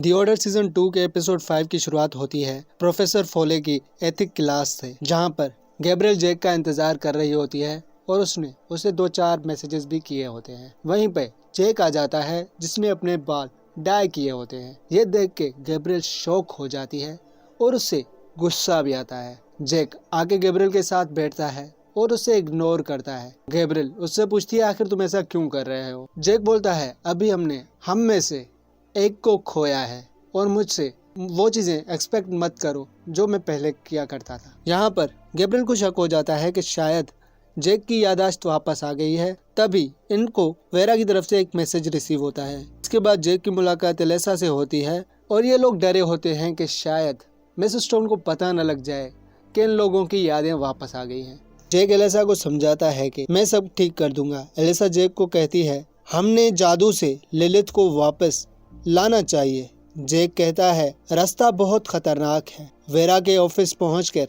दी order season 2 के episode 5 की शुरुआत होती है प्रोफेसर फोले की एथिक क्लास से, जहां पर गैब्रियल जैक का इंतजार कर रही होती है और उसने उसे 2-4 मैसेजेस भी किए होते हैं। वहीं पे जैक आ जाता है जिसने अपने बाल डाई किए होते हैं। ये देख के गैब्रियल शॉक हो जाती है और उससे गुस्सा भी आता है। जैक आके गैब्रियल के साथ बैठता है और उसे इग्नोर करता है। गैब्रियल उससे पूछती है आखिर तुम ऐसा क्यों कर रहे हो। जैक बोलता है अभी हमने हम में से एक को खोया है और मुझसे वो चीजें एक्सपेक्ट मत करो जो मैं पहले किया करता था। यहाँ पर गैब्रियल को शक हो जाता है कि शायद जैक की याददाश्त वापस आ गई है। तभी इनको वेरा की तरफ से एक मैसेज रिसीव होता है। इसके बाद जैक की मुलाकात एलेसा से होती है और ये लोग डरे होते हैं कि शायद मिसेस स्टोन को पता न लग जाए कि इन लोगों की यादें वापस आ गई हैं। जैक एलेसा को समझाता है कि मैं सब ठीक कर दूंगा। एलेसा जैक को कहती है हमने जादू से लिलिथ को वापस लाना चाहिए। जैक कहता है रास्ता बहुत खतरनाक है। वेरा के ऑफिस पहुंचकर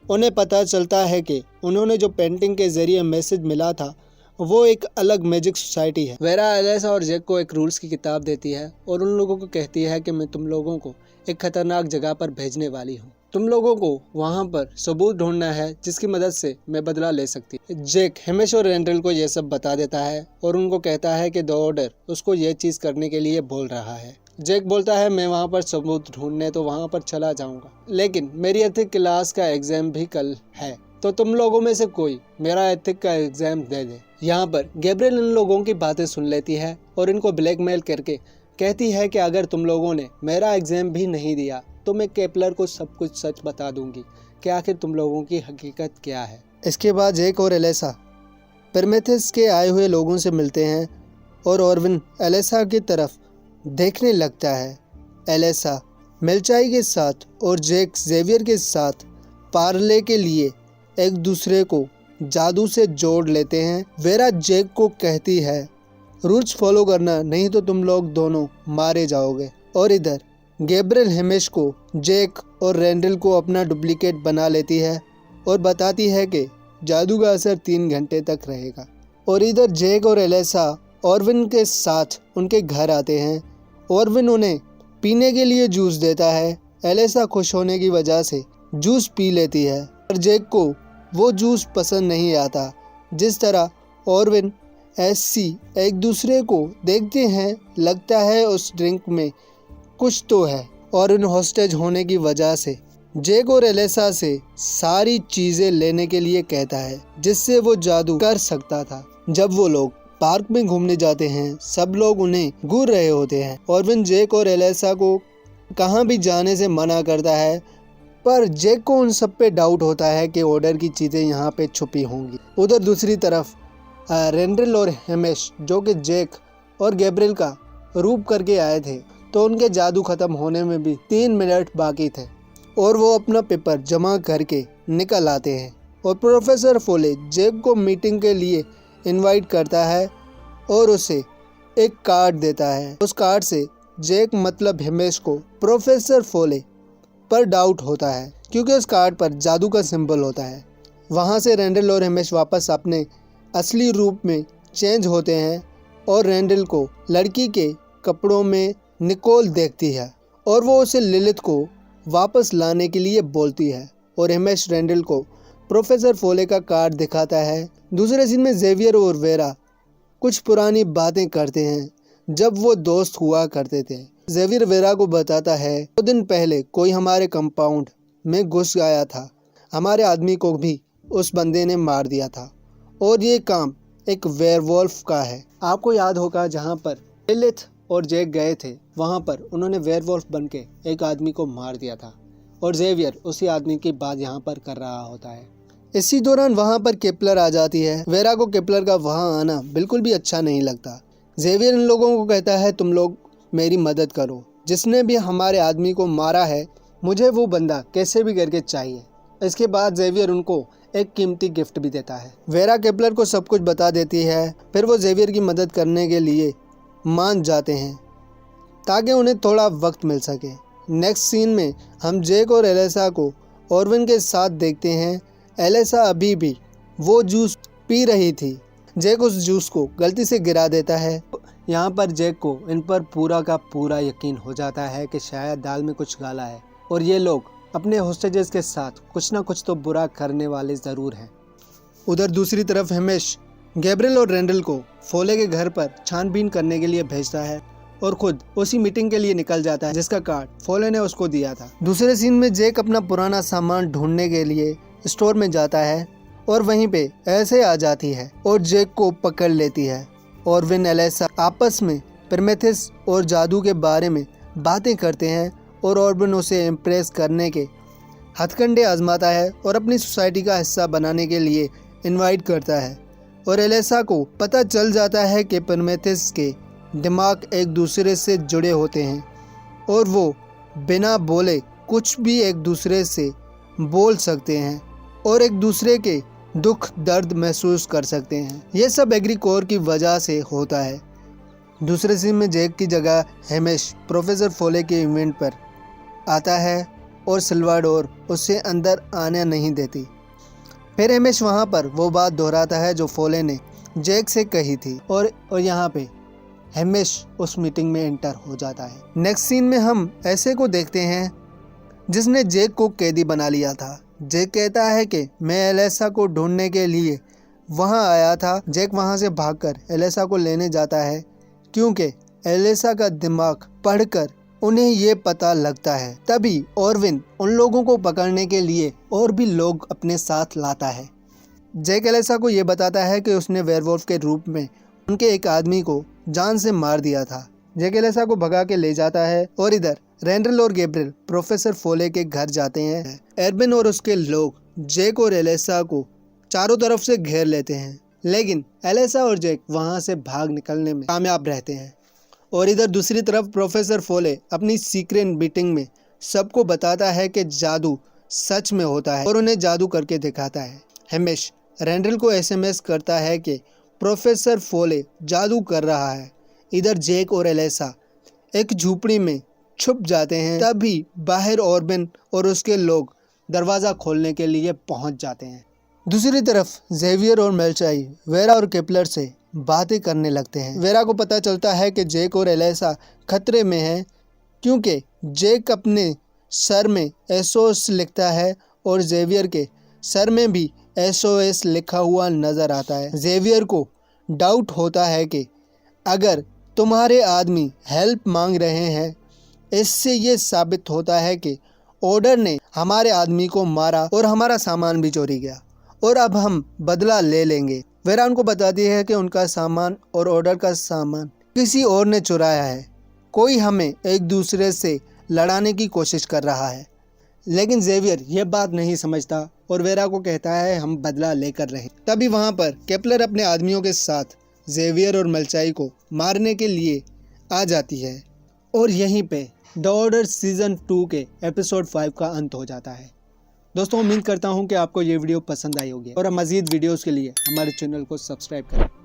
उन्हें पता चलता है कि उन्होंने जो पेंटिंग के जरिए मैसेज मिला था वो एक अलग मैजिक सोसाइटी है। वेरा एलेसा और जैक को एक रूल्स की किताब देती है और उन लोगों को कहती है कि मैं तुम लोगों को एक खतरनाक जगह पर भेजने वाली हूँ। तुम लोगों को वहाँ पर सबूत ढूंढना है जिसकी मदद से मैं बदला ले सकती हूँ। जैक हिमेश और रेंडल को यह सब बता देता है और उनको कहता है कि द ऑर्डर उसको ये चीज करने के लिए बोल रहा है। जैक बोलता है मैं वहाँ पर सबूत ढूंढने तो वहाँ पर चला जाऊंगा, लेकिन मेरी एथिक क्लास का एग्जाम भी कल है, तो तुम लोगों में से कोई मेरा एथिक का एग्जाम दे दे। यहाँ पर गैब्रियल इन लोगों की बातें सुन लेती है और इनको ब्लैकमेल करके कहती है कि अगर तुम लोगों ने मेरा एग्जाम भी नहीं दिया तो मैं केपलर को सब कुछ सच बता दूंगी कि आखिर तुम लोगों की हकीकत क्या है। इसके बाद जैक और एलेसा परमेथिस के आए हुए लोगों से मिलते हैं और ऑरविन एलेसा की तरफ देखने लगता है। एलेसा मेलचाई के साथ और जैक जेवियर के साथ पार्ले के लिए एक दूसरे को जादू से जोड़ लेते हैं। वेरा जैक को कहती है रूल्स फॉलो करना, नहीं तो तुम लोग दोनों मारे जाओगे। और इधर गैब्रियल हिमेश को, जैक और रेंडल को अपना डुप्लीकेट बना लेती है और बताती है कि जादू का असर 3 घंटे तक रहेगा। और इधर जैक और एलेसा ऑरविन के साथ उनके घर आते हैं। ऑरविन उन्हें पीने के लिए जूस देता है। एलेसा खुश होने की वजह से जूस पी लेती है और जैक को वो जूस पसंद नहीं आता। जिस तरह ऑरविन एससी एक दूसरे को देखते हैं, लगता है उस ड्रिंक में कुछ तो है। और उन हॉस्टेज होने की वजह से जैक और एलेसा से सारी चीजें लेने के लिए कहता है जिससे वो जादू कर सकता था। जब वो लोग पार्क में घूमने जाते हैं, सब लोग उन्हें घूर रहे होते हैं। ऑरविन जैक और एलेसा को कहाँ भी जाने से मना करता है, पर जैक को उन सब पे डाउट होता है कि ऑर्डर की चीजें यहाँ पे छुपी होंगी। उधर दूसरी तरफ रेंडल और हिमेश, जो कि जैक और गैब्रियल का रूप करके आए थे, तो उनके जादू खत्म होने में भी 3 मिनट बाकी थे और वो अपना पेपर जमा करके निकल आते हैं। और प्रोफेसर फोले जैक को मीटिंग के लिए इनवाइट करता है और उसे एक कार्ड देता है। उस कार्ड से जैक मतलब हिमेश को प्रोफेसर फोले पर डाउट होता है क्योंकि उस कार्ड पर जादू का सिंबल होता है। वहाँ से रेंडल और हिमेश वापस अपने असली रूप में चेंज होते हैं और रेंडल को लड़की के कपड़ों में निकोल देखती है और वो उसे लिलिथ को वापस लाने के लिए बोलती है। और हिमेश रेंडल को प्रोफेसर फोले का कार्ड दिखाता है। दूसरे सीन में जेवियर और वेरा कुछ पुरानी बातें करते हैं जब वो दोस्त हुआ करते थे। जेवियर वेरा को बताता है 2 दिन पहले कोई हमारे कंपाउंड में घुस आया था, हमारे आदमी को भी उस बंदे ने मार दिया था और ये काम एक वेयरवॉल्फ का है। आपको याद होगा जहाँ पर लिलिथ और जैक गए थे, वहाँ पर उन्होंने वेयरवॉल्फ बनके एक आदमी को मार दिया था और जेवियर उसी आदमी की बात यहाँ पर कर रहा होता है। इसी दौरान वहाँ पर केपलर आ जाती है। वेरा को केपलर का वहाँ आना बिल्कुल भी अच्छा नहीं लगता। जेवियर इन लोगों को कहता है तुम लोग मेरी मदद करो, जिसने भी हमारे आदमी को मारा है मुझे वो बंदा कैसे भी करके चाहिए। इसके बाद जेवियर उनको एक कीमती गिफ्ट भी देता है। वेरा केपलर को सब कुछ बता देती है, फिर वो जेवियर की मदद करने के लिए मान जाते हैं ताकि उन्हें थोड़ा वक्त मिल सके। नेक्स्ट सीन में हम जैक और एलेसा को ऑरविन के साथ देखते हैं। एलेसा अभी भी वो जूस पी रही थी। जैक उस जूस को गलती से गिरा देता है। यहाँ पर जैक को इन पर पूरा का पूरा यकीन हो जाता है कि शायद दाल में कुछ काला है और ये लोग अपने होस्टेजेस के साथ कुछ ना कुछ तो बुरा करने वाले ज़रूर हैं। उधर दूसरी तरफ हिमेश गैब्रियल और रेंडल को फोले के घर पर छानबीन करने के लिए भेजता है और खुद उसी मीटिंग के लिए निकल जाता है जिसका कार्ड फोले ने उसको दिया था। दूसरे सीन में जैक अपना पुराना सामान ढूंढने के लिए स्टोर में जाता है और वहीं पे ऐसे आ जाती है और जैक को पकड़ लेती है। और विन एलेसा आपस में प्रोमेथेस और जादू के बारे में बातें करते हैं और ऑर्बिन उसे इम्प्रेस करने के हथकंडे आजमाता है और अपनी सोसाइटी का हिस्सा बनाने के लिए इनवाइट करता है। और एलेसा को पता चल जाता है कि प्रोमेथेस के दिमाग एक दूसरे से जुड़े होते हैं और वो बिना बोले कुछ भी एक दूसरे से बोल सकते हैं और एक दूसरे के दुख दर्द महसूस कर सकते हैं। ये सब एग्रीकोर की वजह से होता है। दूसरे सीन में जैक की जगह हिमेश प्रोफेसर फोले के इवेंट पर आता है और सिल्वाडोर उसे अंदर आने नहीं देती। फिर हिमेश वहाँ पर वो बात दोहराता है जो फोले ने जैक से कही थी और यहाँ पे हिमेश उस मीटिंग में एंटर हो जाता है। नेक्स्ट सीन में हम ऐसे को देखते हैं जिसने जैक को कैदी बना लिया था। जैक कहता है कि मैं एलेसा को ढूंढने के लिए वहां आया था। जैक वहां से भागकर एलेसा को लेने जाता है क्योंकि एलेसा का दिमाग पढ़कर उन्हें ये पता लगता है। तभी ऑर्विन उन लोगों को पकड़ने के लिए और भी लोग अपने साथ लाता है। जैक एलेसा को ये बताता है कि उसने वेयरवुल्फ के रूप में उनके एक आदमी को जान से मार दिया था। जैक एलेसा को भगा के ले जाता है और इधर रेंडल और गैब्रियल प्रोफेसर फोले के घर जाते हैं। एर्बिन और उसके लोग जैक और एलेसा को चारों तरफ से घेर लेते हैं, लेकिन एलेसा और जैक वहां से भाग निकलने में कामयाब रहते हैं। और इधर दूसरी तरफ प्रोफेसर फोले अपनी सीक्रेट मीटिंग में सबको बताता है कि जादू सच में होता है और उन्हें जादू करके दिखाता है। हिमेश रेंडल को एसएमएस करता है कि प्रोफेसर फोले जादू कर रहा है। इधर जैक और एलेसा एक झोपड़ी में छुप जाते हैं। तभी बाहर ऑर्बिन और उसके लोग दरवाज़ा खोलने के लिए पहुंच जाते हैं। दूसरी तरफ जेवियर और मेल्चाई वेरा और केपलर से बातें करने लगते हैं। वेरा को पता चलता है कि जैक और एलेसा खतरे में हैं क्योंकि जैक अपने सर में एसओएस लिखता है और जेवियर के सर में भी एसओएस लिखा हुआ नज़र आता है। जेवियर को डाउट होता है कि अगर तुम्हारे आदमी हेल्प मांग रहे हैं, इससे ये साबित होता है कि ऑर्डर ने हमारे आदमी को मारा और हमारा सामान भी चोरी गया और अब हम बदला ले लेंगे। वेरा उनको बताती है कि उनका सामान और ऑर्डर का सामान किसी और ने चुराया है। कोई हमें एक दूसरे से लड़ाने की कोशिश कर रहा है। लेकिन जेवियर ये बात नहीं समझता और वेरा को कहता है हम बदला लेकर रहे। तभी वहाँ पर केपलर अपने आदमियों के साथ जेवियर और मेल्चाई को मारने के लिए आ जाती है और यहीं पे द ऑर्डर सीजन 2 के एपिसोड 5 का अंत हो जाता है। दोस्तों उम्मीद करता हूँ कि आपको ये वीडियो पसंद आई होगी और मज़ीद वीडियोस के लिए हमारे चैनल को सब्सक्राइब करें।